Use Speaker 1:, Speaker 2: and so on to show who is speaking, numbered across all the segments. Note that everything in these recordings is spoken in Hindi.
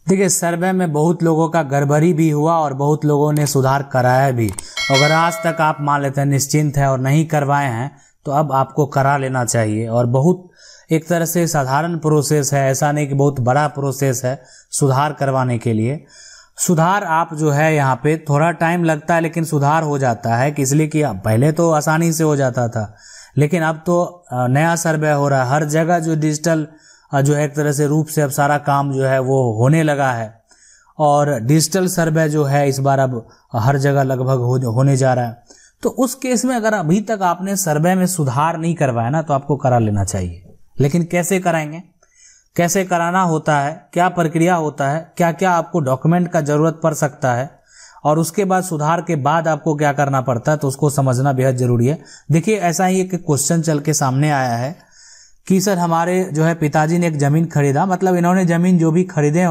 Speaker 1: देखिए, सर्वे में बहुत लोगों का गड़बड़ी भी हुआ और बहुत लोगों ने सुधार कराया भी। अगर आज तक आप मान लेते हैं निश्चिंत है और नहीं करवाए हैं तो अब आपको करा लेना चाहिए। और बहुत एक तरह से साधारण प्रोसेस है, ऐसा नहीं कि बहुत बड़ा प्रोसेस है सुधार करवाने के लिए। सुधार आप जो है यहाँ पे थोड़ा टाइम लगता है लेकिन सुधार हो जाता है, कि इसलिए कि पहले तो आसानी से हो जाता था लेकिन अब तो नया सर्वे हो रहा है। हर जगह जो डिजिटल जो है एक तरह से रूप से अब सारा काम जो है वो होने लगा है और डिजिटल सर्वे जो है इस बार अब हर जगह लगभग होने जा रहा है। तो उस केस में अगर अभी तक आपने सर्वे में सुधार नहीं करवाया ना तो आपको करा लेना चाहिए। लेकिन कैसे कराएंगे, कैसे कराना होता है, क्या प्रक्रिया होता है, क्या क्या आपको डॉक्यूमेंट का जरूरत पड़ सकता है और उसके बाद सुधार के बाद आपको क्या करना पड़ता है, तो उसको समझना बेहद जरूरी है। देखिए, ऐसा ही एक क्वेश्चन चल के सामने आया है कि सर हमारे जो है पिताजी ने एक जमीन खरीदा, मतलब इन्होंने जमीन जो भी खरीदे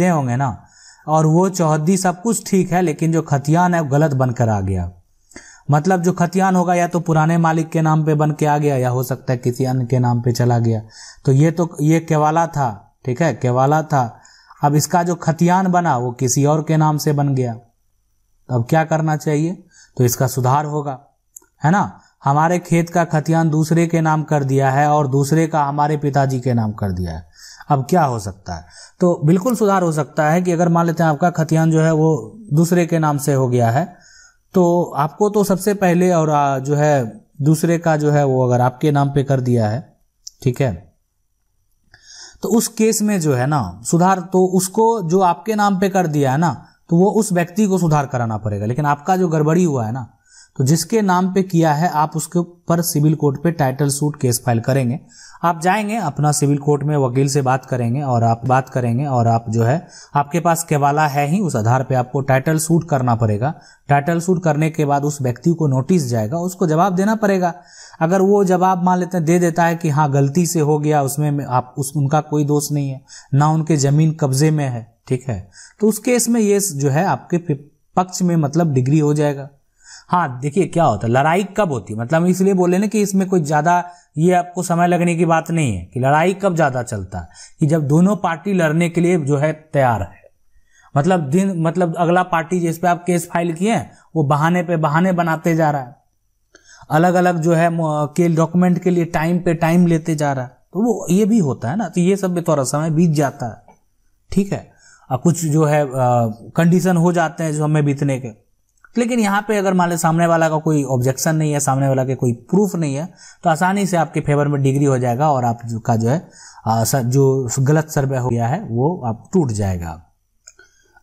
Speaker 1: होंगे ना, और वो चौहद्दी सब कुछ ठीक है लेकिन जो खतियान है वो गलत बनकर आ गया। मतलब जो खतियान होगा या तो पुराने मालिक के नाम पे बन के आ गया या हो सकता है किसी अन्य के नाम पे चला गया। तो ये केवाला था, ठीक है, केवाला था। अब इसका जो खतियान बना वो किसी और के नाम से बन गया। तो अब क्या करना चाहिए, तो इसका सुधार होगा, है ना। हमारे खेत का खतियान दूसरे के नाम कर दिया है और दूसरे का हमारे पिताजी के नाम कर दिया है। अब क्या हो सकता है, तो बिल्कुल सुधार हो सकता है कि अगर मान लेते हैं आपका खतियान जो है वो दूसरे के नाम से हो गया है तो आपको तो सबसे पहले और जो है दूसरे का जो है वो अगर आपके नाम पे कर दिया है, ठीक है, तो उस केस में जो है ना सुधार, तो उसको जो आपके नाम पे कर दिया है ना तो वो उस व्यक्ति को सुधार कराना पड़ेगा। लेकिन आपका जो गड़बड़ी हुआ है ना तो जिसके नाम पे किया है आप उसके ऊपर सिविल कोर्ट पे टाइटल सूट केस फाइल करेंगे। आप जाएंगे अपना सिविल कोर्ट में, वकील से बात करेंगे और आप जो है आपके पास केवाला है ही, उस आधार पे आपको टाइटल सूट करना पड़ेगा। टाइटल सूट करने के बाद उस व्यक्ति को नोटिस जाएगा, उसको जवाब देना पड़ेगा। अगर वो जवाब मान लेते हैं दे देता है कि हाँ गलती से हो गया, उसमें आप उनका कोई दोष नहीं है, ना उनके जमीन कब्जे में है, ठीक है, तो उस केस में ये जो है आपके पक्ष में मतलब डिग्री हो जाएगा। हाँ, देखिए क्या होता है, लड़ाई कब होती है, मतलब इसलिए बोले ना कि इसमें कोई ज्यादा ये आपको समय लगने की बात नहीं है कि लड़ाई कब ज्यादा चलता है, कि जब दोनों पार्टी लड़ने के लिए जो है तैयार है। मतलब अगला पार्टी जिस पे आप केस फाइल किए हैं वो बहाने पे बहाने बनाते जा रहा है, अलग अलग जो है के डॉक्यूमेंट के लिए टाइम पे टाइम लेते जा रहा है, तो वो ये भी होता है ना, तो ये सब में थोड़ा समय बीत जाता है, ठीक है। कुछ जो है कंडीशन हो जाते हैं जो हमें बीतने के। लेकिन यहाँ पे अगर मान लो सामने वाला का कोई ऑब्जेक्शन नहीं है, सामने वाला के कोई प्रूफ नहीं है, तो आसानी से आपके फेवर में डिग्री हो जाएगा और आपका जो है जो गलत सर्वे हो गया है वो आप टूट जाएगा।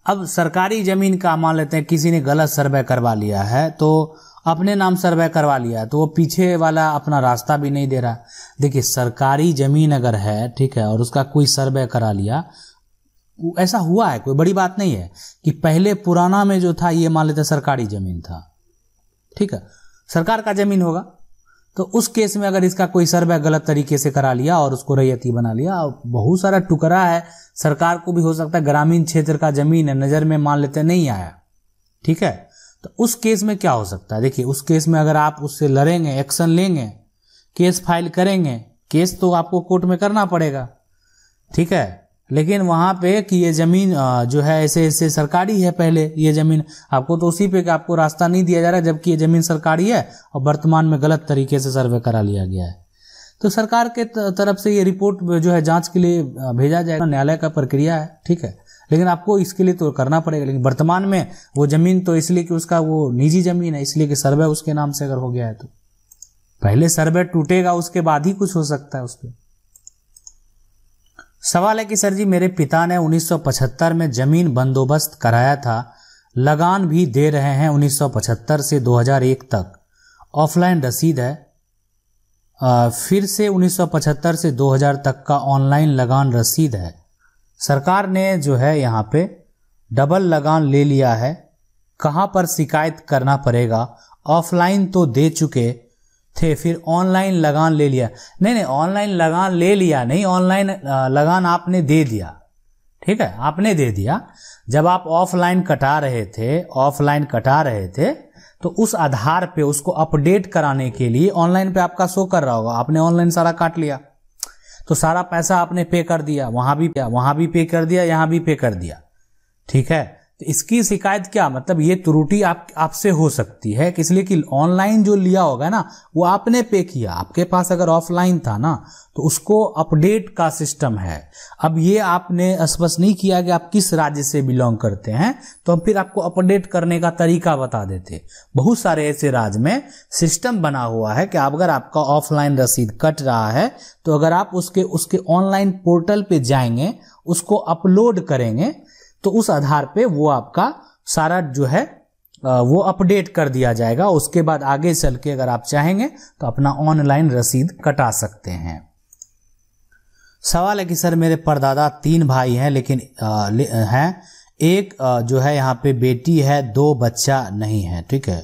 Speaker 1: अब सरकारी जमीन का मान लेते हैं किसी ने गलत सर्वे करवा लिया है, तो अपने नाम सर्वे करवा लिया तो वो पीछे वाला अपना रास्ता भी नहीं दे रहा। देखिए, सरकारी जमीन अगर है, ठीक है, और उसका कोई सर्वे करा लिया, ऐसा हुआ है, कोई बड़ी बात नहीं है कि पहले पुराना में जो था ये मान लेते सरकारी जमीन था, ठीक है, सरकार का जमीन होगा, तो उस केस में अगर इसका कोई सर्वे गलत तरीके से करा लिया और उसको रैयती बना लिया, बहुत सारा टुकड़ा है, सरकार को भी हो सकता है ग्रामीण क्षेत्र का जमीन है, नजर में मान लेते नहीं आया, ठीक है, तो उस केस में क्या हो सकता है। देखिए, उस केस में अगर आप उससे लड़ेंगे, एक्शन लेंगे, केस फाइल करेंगे, केस तो आपको कोर्ट में करना पड़ेगा, ठीक है, लेकिन वहां पे कि ये जमीन जो है ऐसे सरकारी है, पहले ये जमीन आपको तो उसी पे कि आपको रास्ता नहीं दिया जा रहा है, जबकि ये जमीन सरकारी है और वर्तमान में गलत तरीके से सर्वे करा लिया गया है। तो सरकार के तरफ से ये रिपोर्ट जो है जांच के लिए भेजा जाएगा, न्यायालय का प्रक्रिया है, ठीक है, लेकिन आपको इसके लिए तो करना पड़ेगा। लेकिन वर्तमान में वो जमीन तो इसलिए कि उसका वो निजी जमीन है, इसलिए कि सर्वे उसके नाम से अगर हो गया है तो पहले सर्वे टूटेगा, उसके बाद ही कुछ हो सकता है उस पर। सवाल है कि सर जी मेरे पिता ने 1975 में जमीन बंदोबस्त कराया था, लगान भी दे रहे हैं 1975 से 2001 तक, ऑफलाइन रसीद है, फिर से 1975 से 2000 तक का ऑनलाइन लगान रसीद है। सरकार ने जो है यहाँ पे डबल लगान ले लिया है, कहाँ पर शिकायत करना पड़ेगा, ऑफलाइन तो दे चुके थे, फिर ऑनलाइन लगान ले लिया। नहीं, ऑनलाइन लगान ले लिया नहीं, ऑनलाइन लगान आपने दे दिया, ठीक है, आपने दे दिया। जब आप ऑफलाइन कटा रहे थे तो उस आधार पे उसको अपडेट कराने के लिए ऑनलाइन पे आपका शो कर रहा होगा, आपने ऑनलाइन सारा काट लिया, तो सारा पैसा आपने पे कर दिया, वहां भी पे कर दिया, यहां भी पे कर दिया, ठीक है। तो इसकी शिकायत क्या, मतलब ये त्रुटि आपसे हो सकती है, इसलिए कि ऑनलाइन जो लिया होगा ना वो आपने पे किया, आपके पास अगर ऑफलाइन था ना तो उसको अपडेट का सिस्टम है। अब ये आपने स्पष्ट नहीं किया कि आप किस राज्य से बिलोंग करते हैं, तो हम फिर आपको अपडेट करने का तरीका बता देते। बहुत सारे ऐसे राज्य में सिस्टम बना हुआ है कि अगर आपका ऑफलाइन रसीद कट रहा है तो अगर आप उसके ऑनलाइन पोर्टल पे जाएंगे, उसको अपलोड करेंगे, तो उस आधार पे वो आपका सारा जो है वो अपडेट कर दिया जाएगा। उसके बाद आगे चल के अगर आप चाहेंगे तो अपना ऑनलाइन रसीद कटा सकते हैं। सवाल है कि सर मेरे परदादा 3 भाई हैं लेकिन हैं, एक जो है यहाँ पे बेटी है, 2 बच्चा नहीं है, ठीक है।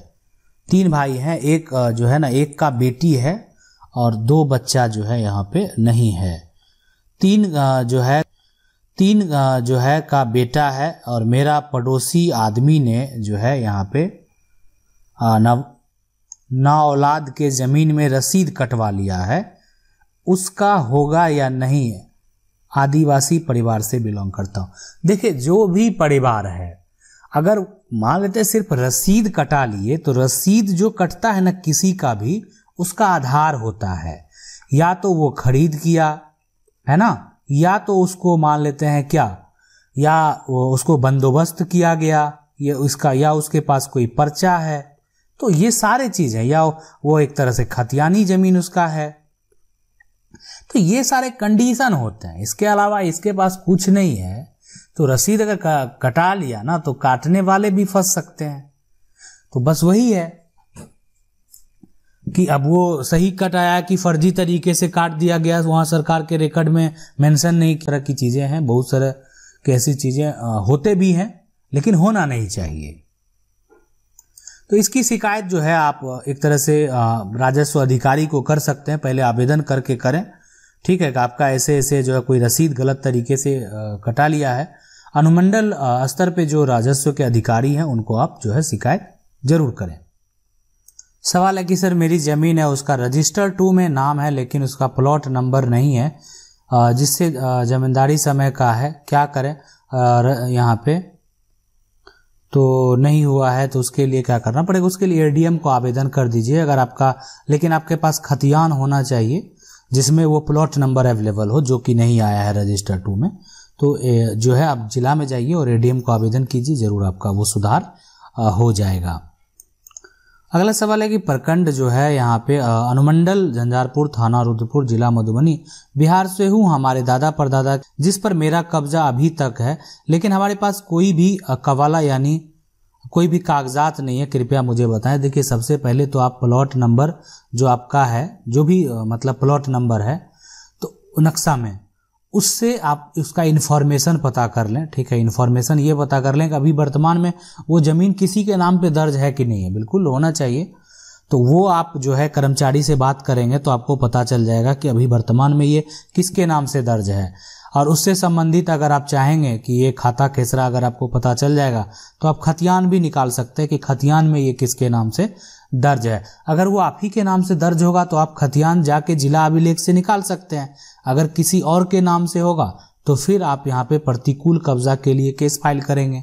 Speaker 1: 3 भाई हैं, एक जो है ना, एक का बेटी है और 2 बच्चा जो है यहाँ पे नहीं है। 3 जो है का बेटा है और मेरा पड़ोसी आदमी ने जो है यहाँ पे ना औलाद के जमीन में रसीद कटवा लिया है, उसका होगा या नहीं? आदिवासी परिवार से बिलोंग करता हूँ। देखिए, जो भी परिवार है, अगर मान लेते सिर्फ रसीद कटा लिए, तो रसीद जो कटता है ना किसी का भी, उसका आधार होता है, या तो वो खरीद किया है ना, या तो उसको मान लेते हैं क्या, या उसको बंदोबस्त किया गया, या उसके पास कोई पर्चा है, तो ये सारे चीज है, या वो एक तरह से खतियानी जमीन उसका है। तो ये सारे कंडीशन होते हैं, इसके अलावा इसके पास कुछ नहीं है। तो रसीद अगर कटा लिया ना तो काटने वाले भी फंस सकते हैं। तो बस वही है कि अब वो सही कटाया कि फर्जी तरीके से काट दिया गया, वहां सरकार के रिकॉर्ड में मेंशन नहीं, तरह की चीजें हैं, बहुत सारे कैसी चीजें होते भी हैं, लेकिन होना नहीं चाहिए। तो इसकी शिकायत जो है आप एक तरह से राजस्व अधिकारी को कर सकते हैं, पहले आवेदन करके करें, ठीक है, कि आपका ऐसे ऐसे जो है कोई रसीद गलत तरीके से कटा लिया है। अनुमंडल स्तर पे जो राजस्व के अधिकारी हैं उनको आप जो है शिकायत जरूर करें। सवाल है कि सर मेरी जमीन है, उसका रजिस्टर 2 में नाम है लेकिन उसका प्लॉट नंबर नहीं है, जिससे जमींदारी समय का है, क्या करें? यहाँ पे तो नहीं हुआ है, तो उसके लिए क्या करना पड़ेगा? उसके लिए एडीएम को आवेदन कर दीजिए। अगर आपका, लेकिन आपके पास खतियान होना चाहिए जिसमें वो प्लॉट नंबर अवेलेबल हो, जो कि नहीं आया है रजिस्टर 2 में। तो जो है आप जिला में जाइए और एडीएम को आवेदन कीजिए, जरूर आपका वो सुधार हो जाएगा। अगला सवाल है कि प्रखंड जो है यहाँ पे अनुमंडल झंझारपुर, थाना रुद्रपुर, जिला मधुबनी, बिहार से हूँ। हमारे दादा परदादा जिस पर मेरा कब्जा अभी तक है, लेकिन हमारे पास कोई भी कवाला यानी कोई भी कागजात नहीं है, कृपया मुझे बताएं। देखिए, सबसे पहले तो आप प्लॉट नंबर जो आपका है, जो भी मतलब प्लॉट नंबर है, तो नक्शा में उससे आप उसका इन्फॉर्मेशन पता कर लें, ठीक है। इन्फॉर्मेशन ये पता कर लें कि अभी वर्तमान में वो जमीन किसी के नाम पे दर्ज है कि नहीं है, बिल्कुल होना चाहिए। तो वो आप जो है कर्मचारी से बात करेंगे तो आपको पता चल जाएगा कि अभी वर्तमान में ये किसके नाम से दर्ज है। और उससे संबंधित अगर आप चाहेंगे कि ये खाता खेसरा अगर आपको पता चल जाएगा तो आप खतियान भी निकाल सकते हैं कि खतियान में ये किसके नाम से दर्ज है। अगर वो आप ही के नाम से दर्ज होगा तो आप खतियान जाके जिला अभिलेख से निकाल सकते हैं। अगर किसी और के नाम से होगा तो फिर आप यहाँ पे प्रतिकूल कब्जा के लिए केस फाइल करेंगे,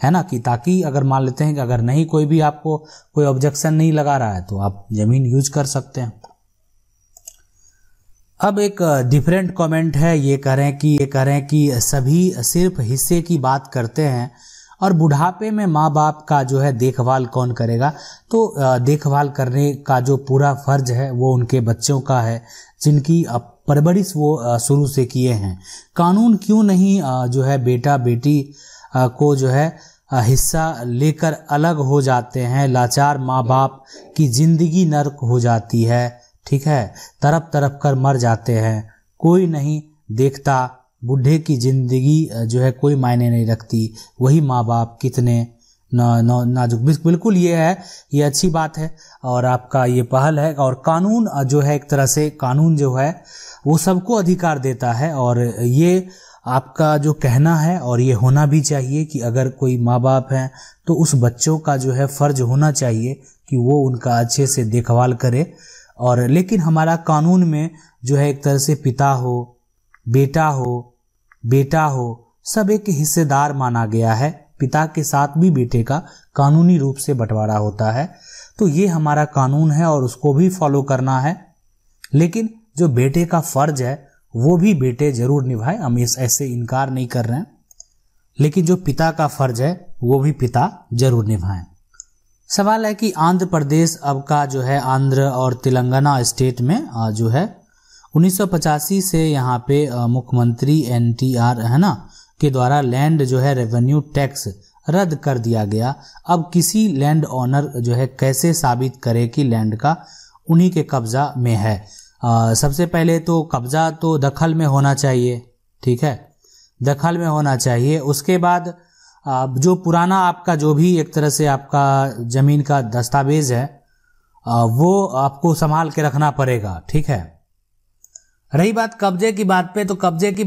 Speaker 1: है ना, कि ताकि अगर मान लेते हैं कि अगर नहीं कोई भी आपको कोई ऑब्जेक्शन नहीं लगा रहा है तो आप जमीन यूज कर सकते हैं। अब एक डिफरेंट कमेंट है, ये कह रहे हैं कि सभी सिर्फ हिस्से की बात करते हैं और बुढ़ापे में माँ बाप का जो है देखभाल कौन करेगा? तो देखभाल करने का जो पूरा फर्ज है वो उनके बच्चों का है, जिनकी परवरिश वो शुरू से किए हैं। कानून क्यों नहीं जो है बेटा बेटी को जो है हिस्सा लेकर अलग हो जाते हैं? लाचार माँ बाप की जिंदगी नर्क हो जाती है, ठीक है, तरफ तरफ कर मर जाते हैं, कोई नहीं देखता, बूढ़े की जिंदगी जो है कोई मायने नहीं रखती, वही माँ बाप कितने नाजुक। बिल्कुल ये है, ये अच्छी बात है और आपका ये पहल है। और कानून जो है एक तरह से कानून जो है वो सबको अधिकार देता है और ये आपका जो कहना है और ये होना भी चाहिए कि अगर कोई माँ बाप हैं तो उस बच्चों का जो है फर्ज होना चाहिए कि वो उनका अच्छे से देखभाल करे। और लेकिन हमारा कानून में जो है एक तरह से पिता हो बेटा हो सब एक हिस्सेदार माना गया है। पिता के साथ भी बेटे का कानूनी रूप से बंटवारा होता है। तो ये हमारा कानून है और उसको भी फॉलो करना है। लेकिन जो बेटे का फर्ज है वो भी बेटे जरूर निभाए, हम ऐसे इनकार नहीं कर रहे हैं, लेकिन जो पिता का फर्ज है वो भी पिता जरूर निभाएं। सवाल है कि आंध्र प्रदेश अब का जो है आंध्र और तेलंगाना स्टेट में जो है 1985 से यहाँ पे मुख्यमंत्री NTR है ना के द्वारा लैंड जो है रेवेन्यू टैक्स रद्द कर दिया गया। अब किसी लैंड ओनर जो है कैसे साबित करे कि लैंड का उन्हीं के कब्जा में है। सबसे पहले तो कब्जा तो दखल में होना चाहिए, ठीक है, दखल में होना चाहिए। उसके बाद जो पुराना आपका जो भी एक तरह से आपका जमीन का दस्तावेज है वो आपको संभाल के रखना पड़ेगा, ठीक है। रही बात कब्जे की बात पे, तो कब्जे की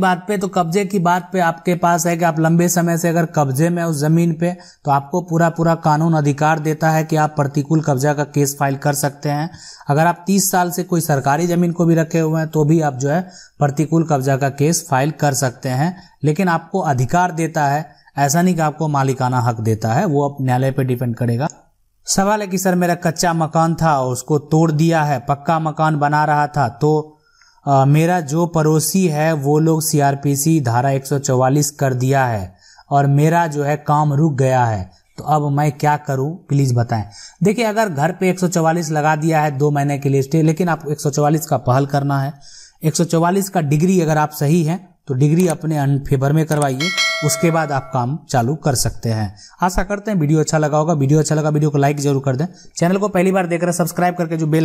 Speaker 1: बात पे आपके पास है कि आप लंबे समय से अगर कब्जे में उस जमीन पे, तो आपको पूरा कानून अधिकार देता है कि आप प्रतिकूल कब्जा का केस फाइल कर सकते हैं। अगर आप 30 साल से कोई सरकारी जमीन को भी रखे हुए हैं तो भी आप जो है प्रतिकूल कब्जा का केस फाइल कर सकते हैं। लेकिन आपको अधिकार देता है, ऐसा नहीं कि आपको मालिकाना हक देता है, वो अब न्यायालय पे डिपेंड करेगा। सवाल है कि सर मेरा कच्चा मकान था उसको तोड़ दिया है, पक्का मकान बना रहा था, तो मेरा जो पड़ोसी है वो लोग CRPC धारा 144 कर दिया है और मेरा जो है काम रुक गया है, तो अब मैं क्या करूं, प्लीज बताएं। देखिए अगर घर पे 144 लगा दिया है 2 महीने के लिए स्टे, लेकिन आप 144 का पहल करना है। 144 का डिग्री अगर आप सही हैं तो डिग्री अपने फेवर में करवाइए, उसके बाद आप काम चालू कर सकते हैं। आशा करते हैं वीडियो अच्छा लगा होगा। वीडियो अच्छा लगा वीडियो को लाइक जरूर कर दें। चैनल को पहली बार देख रहे हैं सब्सक्राइब करके जो बेल